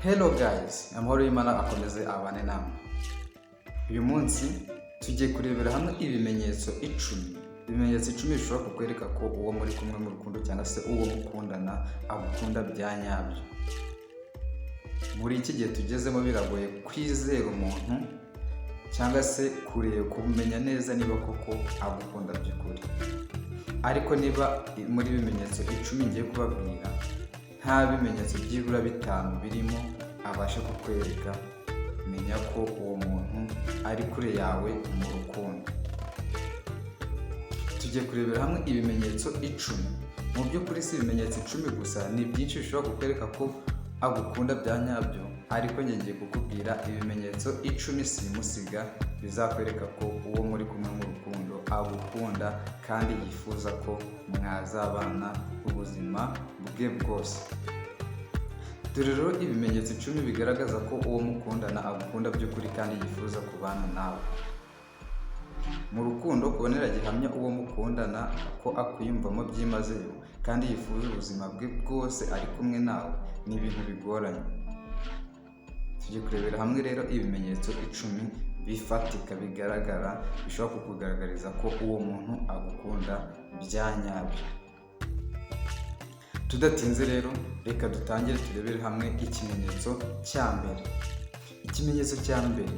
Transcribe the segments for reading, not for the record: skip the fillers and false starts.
Hello guys, amahoro y'Imana akomeze abane namwe. Uyu munsi tugiye kurebera hamwe ibimenyetso 10. Ibimenyetso 10 bishobora kukwereka ko uwo muri kumwe mu rukundo cyangwa se uwo mukundana agukunda bya nyabyo. Muri iki gihe tugezemo biragoye kwizera umuntu cyangwa se kumenya neza niba koko agukunda by'ukuri. Ariko niba muri bimenyetso 10 ngiye kubabwira nta bimenyetso byibura 5 birimo abasha kukwereka, menya ko uwo muntu ari kure yawe mu rukundo. Tugiye kurebera hamwe ibimenyetso 10. Mu by'ukuri si ibimenyetso 10 gusa, ni byinshi bishobora kukwereka ko agukunda bya nyabyo, ariko ngiye kukubwira ibimenyetso 10 simusiga bizakwereka ko uwo muri kumwe mu rukundo agukunda kandi yifuza ko mwazabana ubuzima bwe bwose. Dore rero ibimenyetso 10 bigaragaza ko uwo mukundana agukunda by'ukuri kandi yifuza kubana nawe. Mu rukundo kubonera gihamya uwo mukundana ko akwiyumvamo byimazeyo kandi yifuza ubuzima bwe bwose ari kumwe nawe ni ibintu bigoranye. Tugiye kurebera hamwe rero ibimenyetso 10 bifatika bigaragara bishobora kukugaragariza ko uwo muntu agukunda bya nyabyo. Tudatinze rero reka dutangire turebere hamwe ikimenyetso cya mbere. Ikimenyetso cya mbere,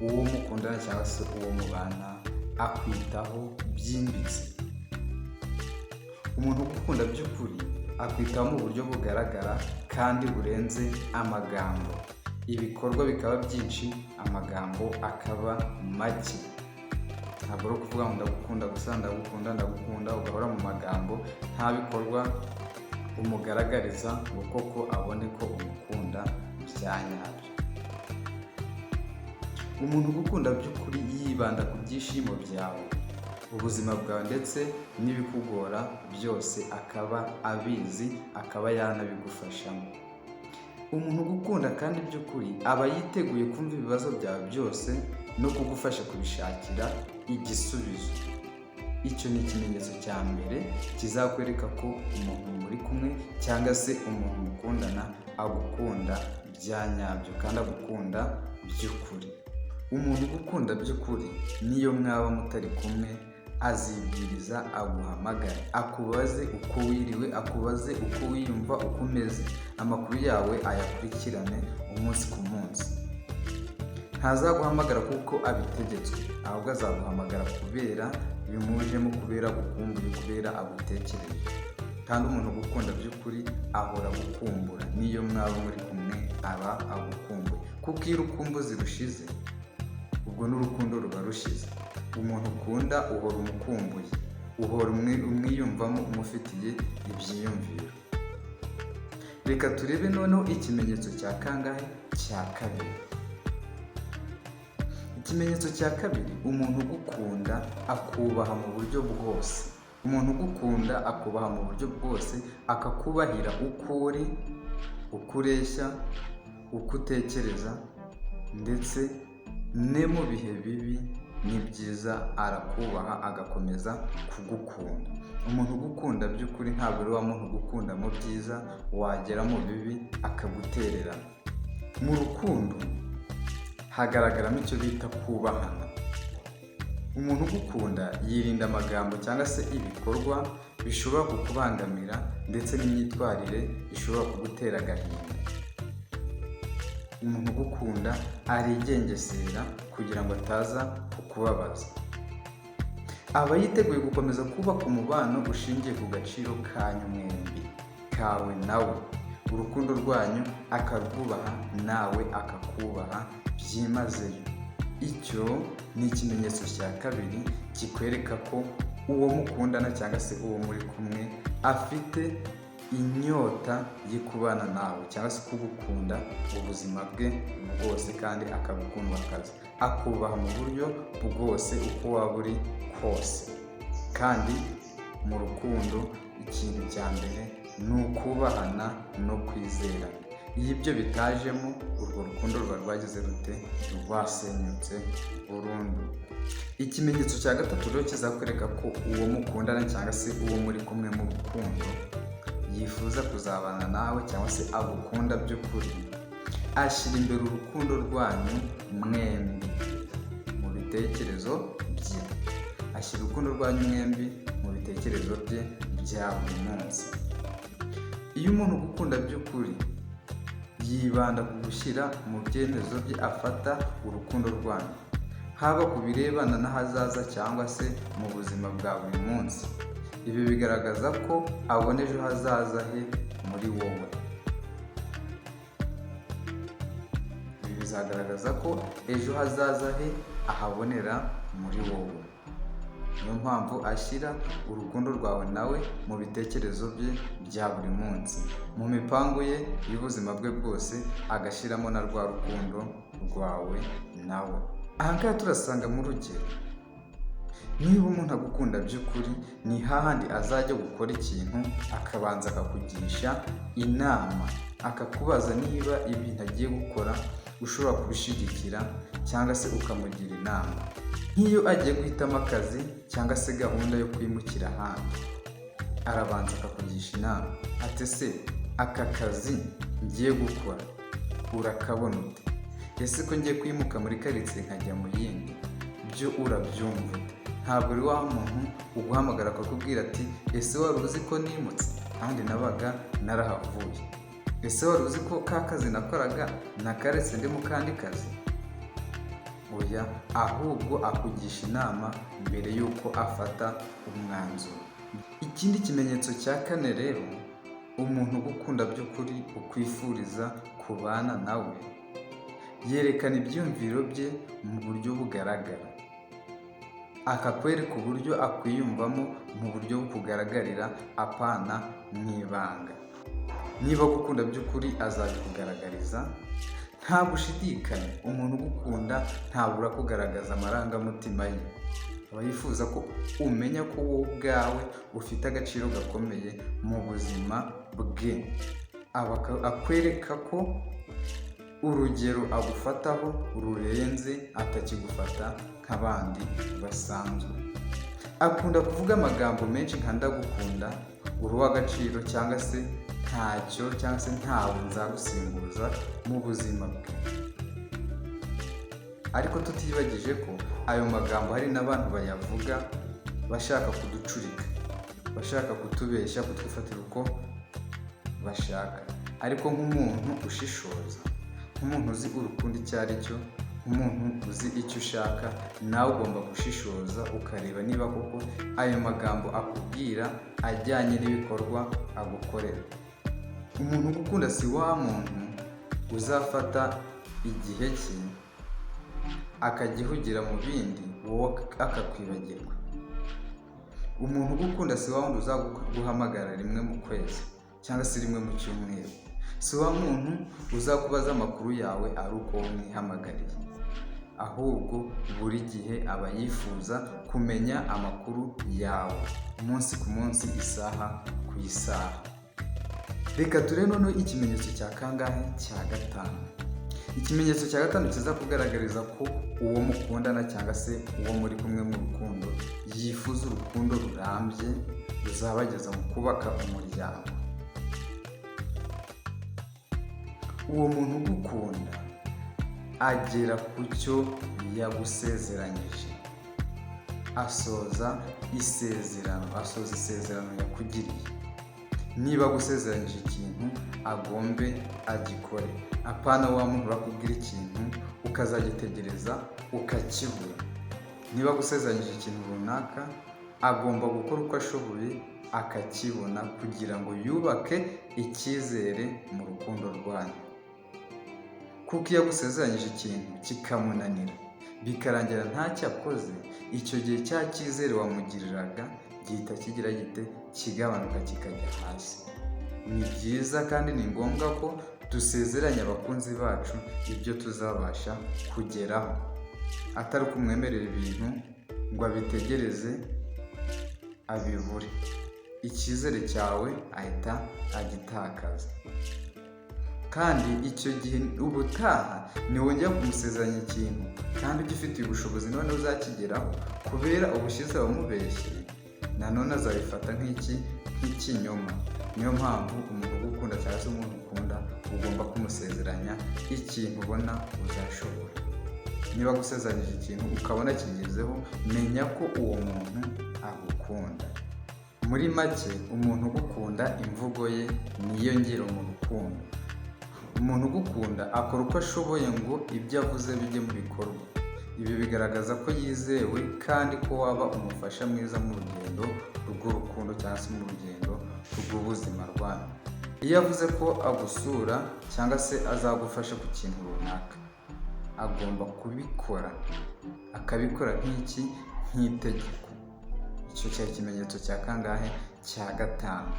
uwo mukundana cyangwa se uwo mubana akwitaho byimbitse. Umuntu ugukunda by'ukuri akwitaho mu buryo bugaragara kandi burenze amagambo. Ibikorwa bikaba byinshi, amagambo akaba make. Ntabwo ari ukuvuga ngo ndagukunda gusa, ndagukunda ugahora mu magambo, nta bikorwa umugaragariza ngo koko abone ko umukunda bya nyabyo. Umuntu ugukunda by'ukuri yibanda ku byishimo byawe, ubuzima bwawe ndetse n'ibikugora byose akaba abizi, akaba yanabigufashamo. Umuntu ugukunda kandi by'ukuri aba yiteguye kumva ibibazo byawe byose no kugufasha kubishakira igisubizo. Icyo ni ikimenyetso cya mbere kizakwereka ko umuntu muri kumwe cyangwa se umuntu mukundana agukunda bya nyabyo kandi agukunda by'ukuri. Umuntu ugukunda by'ukuri niyo mwaba mutari kumwe azibwiriza, aguhamagare, akubaze uko wiriwe, akubaze uko wiyumva, uko umeze, amakuru yawe ayakurikirane umunsi ku munsi. Ntazaguhamagara kuko abitegetswe, ahubwo azaguhamagara kubera bimujemo, kubera gukumbuye, kubera agutekereje. Kandi umuntu ugukunda by'ukuri ahora agukumbura, niyo mwaba muri kumwe aba agukumbuye, kuko iyo urukumbuzi rushize ubwo n'urukundo ruba rushize. Umuntu ukunda uhora umukumbuye, uhora umwiyumvamo, umufitiye ibyiyumviro. Reka turebe noneho ikimenyetso cya kangahe? Cya kabiri. Ikimenyetso cya kabiri, umuntu ugukunda akubaha mu buryo bwose. Umuntu ugukunda akubaha mu buryo bwose, akakubahira uko uri, uko ureshya, uko utekereza, ndetse ne mu bihe bibi n'ibyiza arakubaha, agakomeza kugukunda. Umuntu ugukunda by'ukuri ntabwo ari wa muntu ugukunda mu byiza wagera mu bibi akagutererana. Mu rukundo hagaragaramo icyo bita kubahana. Umuntu ugukunda yirinda amagambo cyangwa se ibikorwa bishobora kukubangamira ndetse n'imyitwarire ishobora kugutera agahinda. Umuntu ugukunda arigengesera kugira ngo ataza kukubabaza. Aba yiteguye gukomeza kubaka umubano ushingiye ku gaciro kanyu mwembi, kawe nawe. Urukundo rwanyu akarwubaha, nawe akakubaha byimazeyo. Icyo ni ikimenyetso cya kabiri kikwereka ko uwo mukundana cyangwa se uwo muri kumwe afite inyota yo kubana nawe cyangwa se kugukunda ubuzima bwe bwose kandi akagukunda akazi, akubaha mu buryo bwose uko waba uri kose. Kandi mu rukundo ikintu cya mbere ni ukubahana no kwizerana. Iyo ibyo bitajemo urwo rukundo ruba rwagize rute? Rwasenyutse burundu. Ikimenyetso cya gatatu rero kizakwereka ko uwo mukundana cyangwa se uwo muri kumwe mu rukundo yifuza kuzabana nawe cyangwa se agukunda by'ukuri ashyira imbere urukundo rwanyu mwembi mu bitekerezo bye. Ashyira urukundo rwanyu mwembi mu bitekerezo bye bya buri munsi. Iyo umuntu ugukunda by'ukuri yibanda ku gushyira mu byemezo bye afata urukundo rwanyu, haba ku birebana n'ahazaza cyangwa se mu buzima bwa buri munsi. Ibi bigaragaza ko abona ejo hazaza he muri wowe. Ibi bizagaragaza ko ejo hazaza he ahabonera muri wowe. Niyo mpamvu ashyira urukundo rwawe nawe mu bitekerezo bye bya buri munsi, mu mipango ye y'ubuzima bwe bwose agashyiramo na rwa rukundo rwawe nawe. Aha ngaha turasanga mu rugero, niba umuntu agukunda by'ukuri, ni hahandi azajya gukora ikintu akabanza akakugisha inama, akakubaza niba ibintu agiye gukora ushobora kubishyigikira cyangwa se ukamugira inama. Nk'iyo agiye guhitamo akazi cyangwa se gahunda yo kwimukira ahandi, arabanza akakugisha inama ati ese aka kazi ngiye gukora urakabona ute? Ese ko ngiye kwimuka muri karitsiye nkajya mu yindi, byo urabyumva? Ntabwo uri wa muntu uguhamagara akakubwira ati ese wari uzi ko nimutse kandi nabaga narahavuye? Ese wari uzi ko ka kazi nakoraga nakaretse ndi mu kandi kazi? Oya, ahubwo akugisha inama mbere y'uko afata umwanzuro. Ikindi kimenyetso cya kane rero, umuntu ugukunda by'ukuri ukwifuriza kubana nawe, yerekana ibyiyumviro bye mu buryo bugaragara, akakwereka uburyo akwiyumvamo mu buryo bukugaragarira apana mu ibanga. Niba agukunda by'ukuri azabikugaragariza nta gushidikanya. Umuntu ugukunda ntabura kugaragaza amarangamutima ye. Aba yifuza ko umenya ko wowe ubwawe ufite agaciro gakomeye mu buzima bwe. Aba akwereka ko urugero agufataho rurenze, atakigufata nk'abandi basanzwe. Akunda kuvuga amagambo menshi nka ndagukunda, uri uw'agaciro, cyangwa se ntacyo cyangwa se ntawe nzagusimbuza mu buzima bwe. Ariko tutibagije ko ayo magambo hari n'abantu bayavuga bashaka kuducurika, bashaka kutubeshya, kutwifatira uko bashaka. Ariko nk'umuntu ushishoza, nk'umuntu uzi urukundo icyo ari cyo, nk'umuntu uzi icyo ushaka, nawe ugomba gushishoza ukareba niba koko ayo magambo akubwira ajyanye n'ibikorwa agukorera. Umuntu ugukunda si wa muntu uzafata igihe cye akagihugira mu bindi wowe akakwibagirwa. Umuntu ugukunda si wa wundi uzaguhamagara rimwe mu kwezi cyangwa se rimwe mu cyumweru. Si wa muntu uzakubaza amakuru yawe ari uko wamwihamagariye. Ahubwo buri gihe aba yifuza kumenya amakuru yawe umunsi ku munsi, isaha ku isaha. Reka turebe noneho ikimenyetso cya kangahe? Cya gatanu. Ikimenyetso cya gatanu kiza kugaragariza ko uwo mukundana cyangwa se uwo muri kumwe mu rukundo yifuza urukundo rurambye ruzabageza mu kubaka umuryango. Uwo muntu ugukunda agera ku cyo yagusezeranyije, asoza isezerano yakugiriye. Niba agusezeranyije ikintu agombe agikore, apana wa muntu urakubwira ikintu ukazagitegereza ukakibura. Niba agusezeranyije ikintu runaka agomba gukora uko ashoboye akakibona, kugira ngo yubake icyizere mu rukundo rwanyu. Kuko iyo agusezeranyije ikintu kikamunanira bikarangira ntacyo akoze, icyo gihe cya cyizere wamugiriraga gihita kigira gite? Kigabanuka kikajya hasi. Ni byiza kandi ni ngombwa ko dusezeranya abakunzi bacu ibyo tuzabasha kugeraho, atari kumwemerera ibintu ngo abitegereze abibure. Icyizere cyawe ahita agitakaza. Kandi icyo gihe ubutaha niwongera kumusezeranya ikintu kandi ugifitiye ubushobozi noneho uzakigeraho, kubera ubushize wamubeshye, nanone azabifata nk'ikinyoma. Niyo mpamvu umuntu ugukunda cyangwa se umuntu ukunda ugomba kumusezeranya ikintu ubona uzashobora. Niba agusezeranyije ikintu ukabona kigezeho, menya ko uwo muntu agukunda. Muri make, umuntu ugukunda imvugo ye niyo ngiro mu rukundo. Umuntu ugukunda akora uko ashoboye ngo ibyo avuze bijye mu bikorwa. Ibi bigaragaza ko yizewe kandi ko waba umufasha mwiza mu rugendo rw'urukundo cyangwa se mu rugendo rw'ubuzima rwanyu. Iyo avuze ko agusura cyangwa se azagufasha ku kintu runaka, agomba kubikora, akabikora nk'itegeko. Icyo cyari ikimenyetso cya kangahe? Cya gatanu.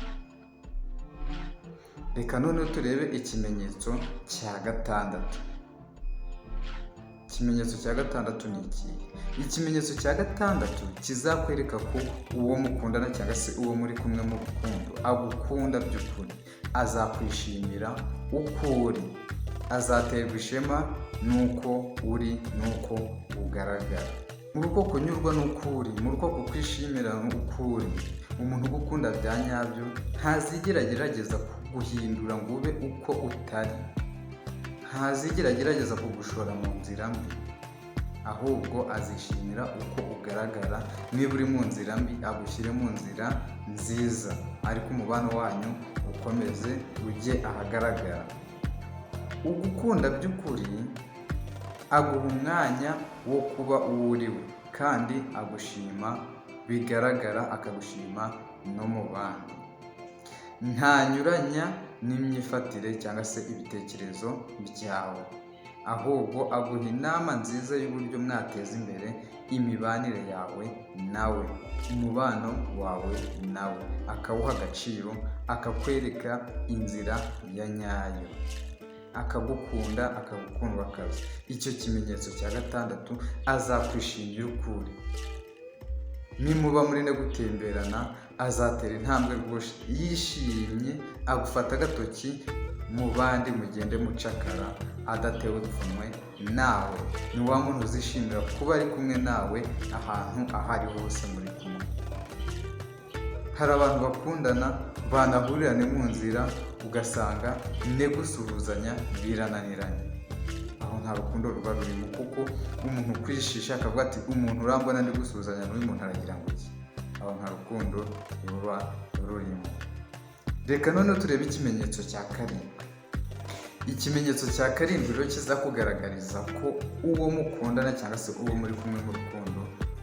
Reka noneho turebe ikimenyetso cya gatandatu. Ikimenyetso cya gatandatu ni iki? Ikimenyetso cya gatandatu kizakwereka ko uwo mukundana cyangwa se uwo muri kumwe mu rukundo agukunda by'ukuri. Azakwishimira uko uri, azaterwa ishema n'uko uri n'uko ugaragara. Muri uko kunyurwa n'uko uri, muri uko kukwishimira n'uko uri, umuntu ugukunda bya nyabyo ntazigera agerageza kuguhindura ngo ube uko utari. Ntazigera agerageza kugushora mu nzira mbi, ahubwo azishimira uko ugaragara. Niba uri mu nzira mbi, agushyire mu nzira nziza, ariko umubano wanyu ukomeze ujye ahagaragara. Ugukunda by'ukuri aguha umwanya wo kuba uwo uri we, kandi agushima bigaragara, akagushima no mu bandi. Ntanyuranya n'imyifatire cyangwa se ibitekerezo byawe, ahubwo aguha inama nziza y'uburyo mwateza imbere imibanire yawe nawe, umubano wawe nawe, akawuha agaciro, akakwereka inzira ya nyayo, akagukunda, akagukundwakaza. Icyo kimenyetso cya gatandatu, azakwishimira ukuri. Nimuba muri no gutemberana, azatera intambwe rwose yishimye, agufata agatoki mu bandi mugende mucakara, adatewe ipfunwe nawe. Ni wa muntu uzishimira kuba ari kumwe nawe ahantu aho ari hose muri kumwe. Hari abantu bakundana banahurirane mu nzira, ugasanga ne gusuhuzanya birananiranye. Aho nta rukundo ruba rurimo, kuko umuntu ukwishisha akavuga ati umuntu urambona ndi gusuhuzanya n'uyu muntu aragira ngo iki. Aho nta rukundo ruba rurimo. Reka noneho turebe ikimenyetso cya karindwi. Ikimenyetso cya karindwi rero kizakugaragariza ko uwo mukundana cyangwa se uwo muri kumwe mu rukundo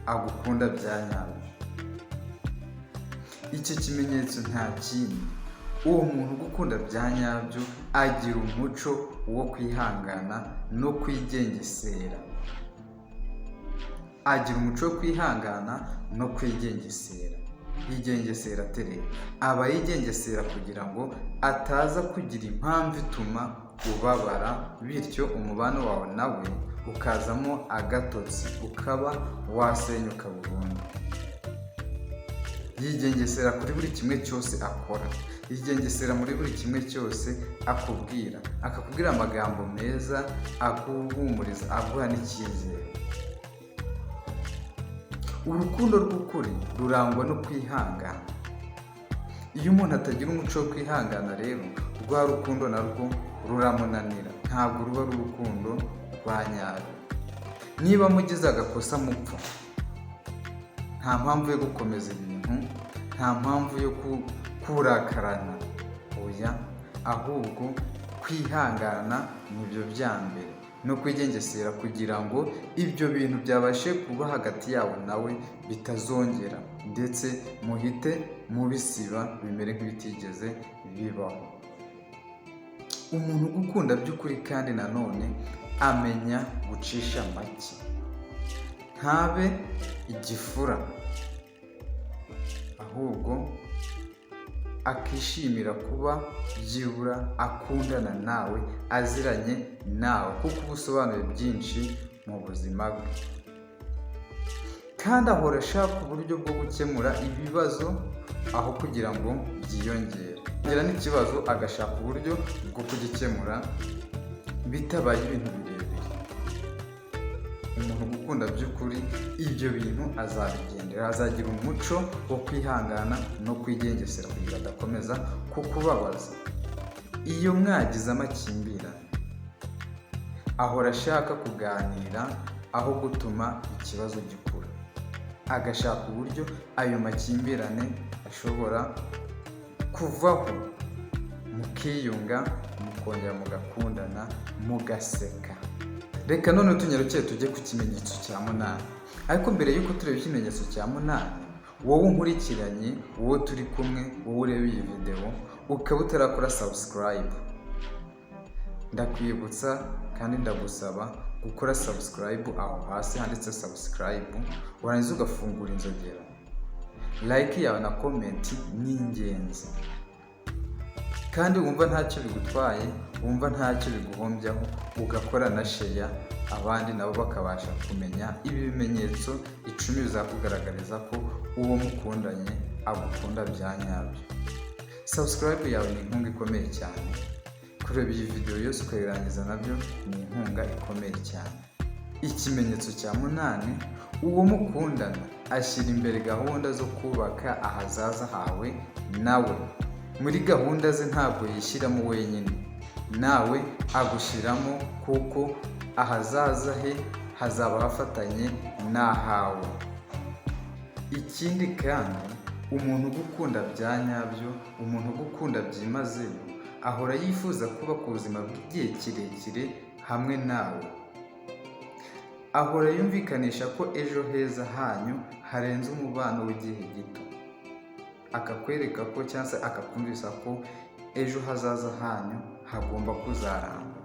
agukunda bya nyabyo. Icyo kimenyetso nta kindi, uwo muntu ugukunda bya nyabyo agira umuco wo kwihangana no kwigengesera. Agira umuco wo kwihangana no kwigengesera. Yigengesera aterera, aba yigengesera kugira ngo ataza kugira impamvu ituma ubabara, bityo umubano wawe nawe ukazamo agatotsi, ukaba wasenyuka burundu. Yigengesera kuri buri kimwe cyose akora, yigengesera muri buri kimwe cyose akubwira, akakubwira amagambo meza, aguhumuriza, aguha n'icyizere. Urukundo rw'ukuri rurangwa no kwihangana. Iyo umuntu atagira umuco wo kwihangana rero, rwa rukundo narwo ruramunanira, ntabwo ruba ari urukundo rwa nyarwo. Niba mugize agakosa mupfa, nta mpamvu yo gukomeza ibintu, nta mpamvu yo kurakarana, oya, ahubwo kwihangana nibyo bya mbere, no kwigengesera kugira ngo ibyo bintu byabashe kuba hagati yawe nawe bitazongera, ndetse muhite mubisiba bimere nk'ibitigeze bibaho. Umuntu ugukunda by'ukuri kandi nanone amenya gucisha make, ntabe igifura, ahubwo akishimira kuba byibura akundana nawe, aziranye nawe, kuko ubusobanuye byinshi mu buzima bwe. Kandi ahora ashaka uburyo bwo gukemura ibibazo aho kugira ngo byiyongere. Ngira n'ikibazo agashaka uburyo bwo kugikemura bitabaye ibintu birebire. Umuntu gukunda by'ukuri ibyo bintu azabigendera, azagira umuco wo kwihangana no kwigengesera kugira adakomeza kukubabaza. Iyo mwagize amakimbirane, ahora ashaka kuganira aho gutuma ikibazo gikura, agashaka uburyo ayo makimbirane ashobora kuvaho, mukiyunga, mukongera mugakundana, mugaseka. Reka none tunyarukire tujye ku kimenyetso cya munani. Ariko mbere y'uko tureba ikimenyetso cya munani, wowe unkurikiranye, wowe turi kumwe, wowe ureba iyi video ukaba utarakora subscribe, ndakwibutsa kandi ndagusaba gukora subscribe. Aho hasi handitse subscribe, warangiza ugafungura inzogera. Like yawe na comment ni ingenzi, kandi wumva ntacyo bigutwaye, wumva ntacyo biguhombyaho, ugakora na share, abandi nabo bakabasha kumenya ibi bimenyetso 10 bizakugaragariza ko uwo mukundanye agukunda bya nyabyo. Subscribe yawe ni inkunga ikomeye cyane, kureba iyi video yose ukayirangiza nabyo ni inkunga ikomeye cyane. Ikimenyetso cya munani, uwo mukundana ashyira imbere gahunda zo kubaka ahazaza hawe nawe. Muri gahunda ze ntabwo yishyiramo wenyine, nawe agushyiramo, kuko ahazaza he hazaba hafatanye n'ahawe. Ikindi kandi, umuntu ugukunda bya nyabyo, umuntu ugukunda byimazeyo, ahora yifuza kuba ku buzima bw'igihe kirekire hamwe nawe. Ahora yumvikanisha ko ejo heza hanyu harenze umubano w'igihe gito, akakwereka ko cyangwa se akakumvisa ko ejo hazaza hanyu hagomba kuzaramba.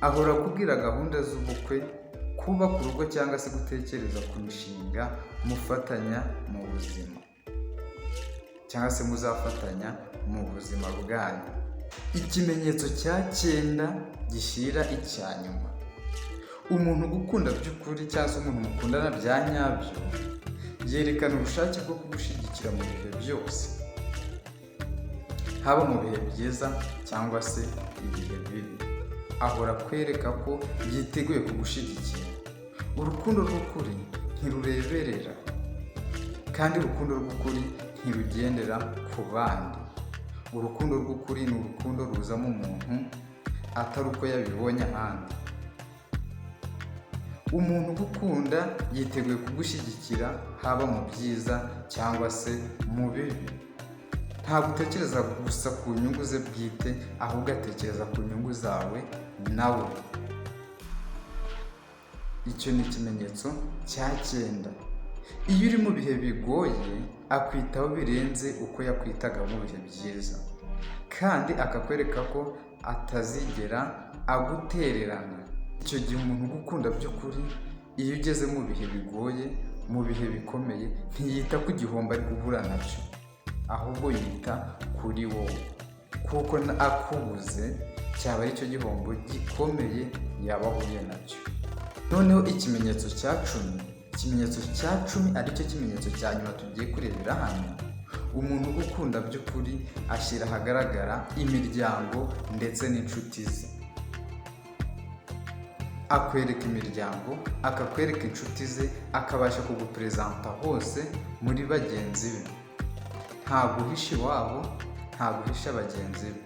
Ahora akubwira gahunda z'ubukwe, kubaka urugo cyangwa se gutekereza ku mishinga mufatanya mu buzima, cyangwa se muzafatanya mu buzima bwanyu. Ikimenyetso cya 9 gishyira icya nyuma, umuntu ugukunda by'ukuri cyangwa se umuntu mukundana bya nyabyo yerekana ubushake bwo kugushyigikira mu bihe byose, haba mu bihe byiza cyangwa se ibihe bibi. Ahora kwereka ko yiteguye kugushyigikira. Urukundo rw'ukuri ntirureberera, kandi urukundo rw'ukuri ntirugendera ku bandi. Urukundo rw'ukuri ni urukundo ruzamo umuntu atari uko yabibonye ahandi. Umuntu ugukunda yiteguye kugushyigikira, haba mu byiza cyangwa se mu bibi. Ntabwo utekereza gusa ku nyungu ze bwite, ahubwo atekereza ku nyungu zawe nawe. Icyo ni ikimenyetso cya 9. Iyo uri mu bihe bigoye, akwitaho birenze uko yakwitaga mu bihe byiza, kandi akakwereka ko atazigera agutererana. Icyo gihe umuntu ugukunda by'ukuri, iyo ugeze mu bihe bigoye, mu bihe bikomeye, ntiyita ku gihombo ari guhura nabyo, ahubwo yita kuri wowe, kuko akubuze cyaba ari cyo gihombo gikomeye yaba ahuye nacyo. Noneho ikimenyetso cya 10, ikimenyetso cya 10 aricyo kimenyetso cya nyuma tugiye kurebera hano. Umuntu ugukunda by'ukuri ashyira ahagaragara imiryango ndetse n'inshuti ze. Akwereka imiryango, akakwereka inshuti ze, akabasha kugupresenta hose muri bagenzi be. Ntabwo uhisha iwabo, ntabwo uhisha bagenzi be,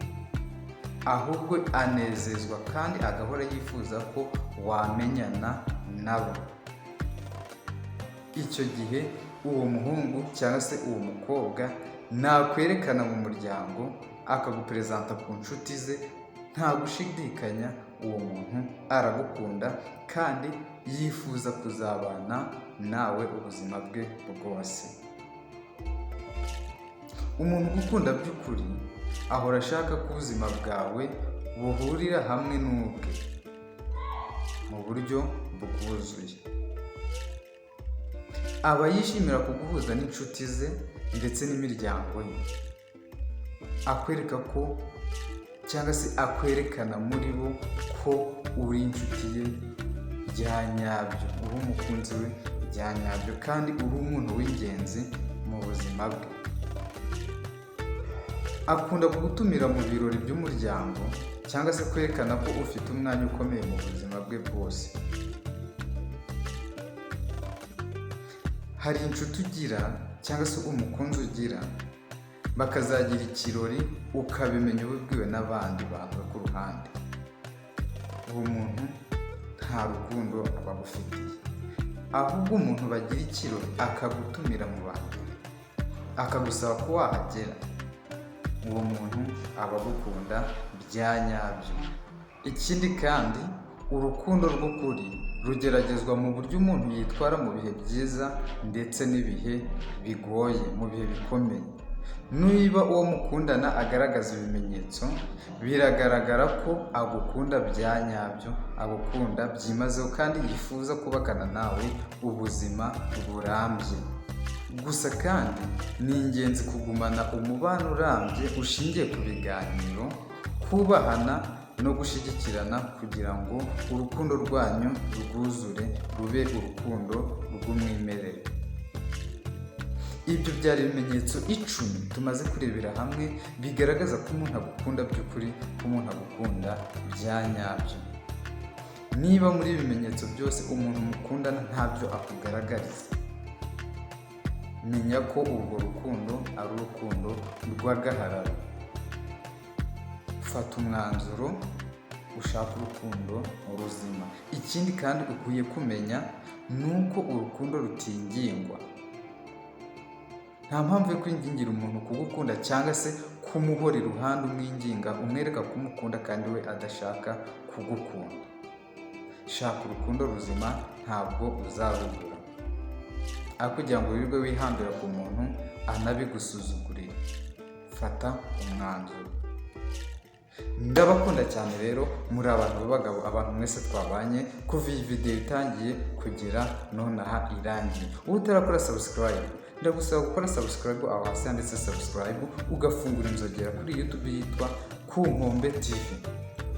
ahubwo anezezwa kandi agahora yifuza ko wamenyana nabo. Icyo gihe uwo muhungu cyangwa se uwo mukobwa nakwerekana mu muryango, akagupresenta ku nshuti ze, nta gushidikanya uwo muntu aragukunda kandi yifuza kuzabana nawe ubuzima bwe bwose. Umuntu ugukunda by'ukuri ahora ashaka ko ubuzima bwawe buhurira hamwe n'ubwe mu buryo bwuzuye. Aba yishimira kuguhuza n'inshuti ze ndetse n'imiryango ye, akwereka ko cyangwa se akwerekana muri bo ko uri inshuti ye bya nyabyo, uri umukunzi we bya nyabyo, kandi uri umuntu w'ingenzi mu buzima bwe. Akunda kugutumira mu birori by'umuryango cyangwa se kwerekana ko ufite umwanya ukomeye mu buzima bwe bwose. Hari inshuti ugira cyangwa se umukunzi ugira, bakazagira ikirori ukabimenya ubibwiwe n'abandi bantu ku ruhande. uwo muntu nta rukundo aba agufitiye, ahubwo umuntu bagira ikirori akagutumira mu bantu akagusaba ko wahagera, uwo muntu aba agukunda bya nyabyo. Ikindi kandi urukundo rw'ukuri rugeragezwa mu buryo umuntu yitwara mu bihe byiza ndetse n'ibihe bigoye, mu bihe bikomeye. Niba uwo mukundana agaragaza ibimenyetso biragaragara ko agukunda bya nyabyo, agukunda byimazeyo kandi yifuza kubakana nawe ubuzima burambye. Gusa kandi ni ingenzi kugumana umubano urambye ushingiye ku biganiro, kubahana no gushyigikirana kugira ngo urukundo rwanyu rwuzure rube urukundo rw'umwimerere. Ibyo byari ibimenyetso 10 tumaze kurebera hamwe bigaragaza ko umuntu agukunda by'ukuri, ko umuntu agukunda bya nyabyo. Niba muri ibi bimenyetso byose umuntu mukundana ntabyo akugaragariza, menya ko urwo rukundo ari urukundo rw'agahararo. Fata umwanzuro ushaka urukundo ruzima. Ikindi kandi ukwiye kumenya ni uko urukundo rutingingwa. Nta mpamvu yo kwingingira umuntu kugukunda cyangwa se kumuhora iruhande umwinginga umwereka ko umukunda kandi we adashaka kugukunda. Shaka urukundo ruzima, ntabwo uzarubura. Aho kugira ngo wirirwe wihambira ku muntu anabigusuzugurira, fata umwanzuro. Ndabakunda cyane rero, muri abantu b'abagabo, abantu mwese twabanye kuva iyi video itangiye kugera nonaha irangiye. Ubu utarakora subscribe, ndagusaba gukora subscribe aho hasi handitse subscribe, ugafungura inzogera kuri YouTube yitwa Kunkombe TV,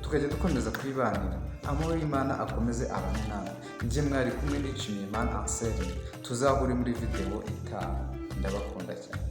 tukajya dukomeza kwibanira. Amahoro y'Imana akomeze abane nawe. Njye mwari kumwe n'Nshimiyimana Ansel, tuzahura muri video itaha. Ndabakunda cyane.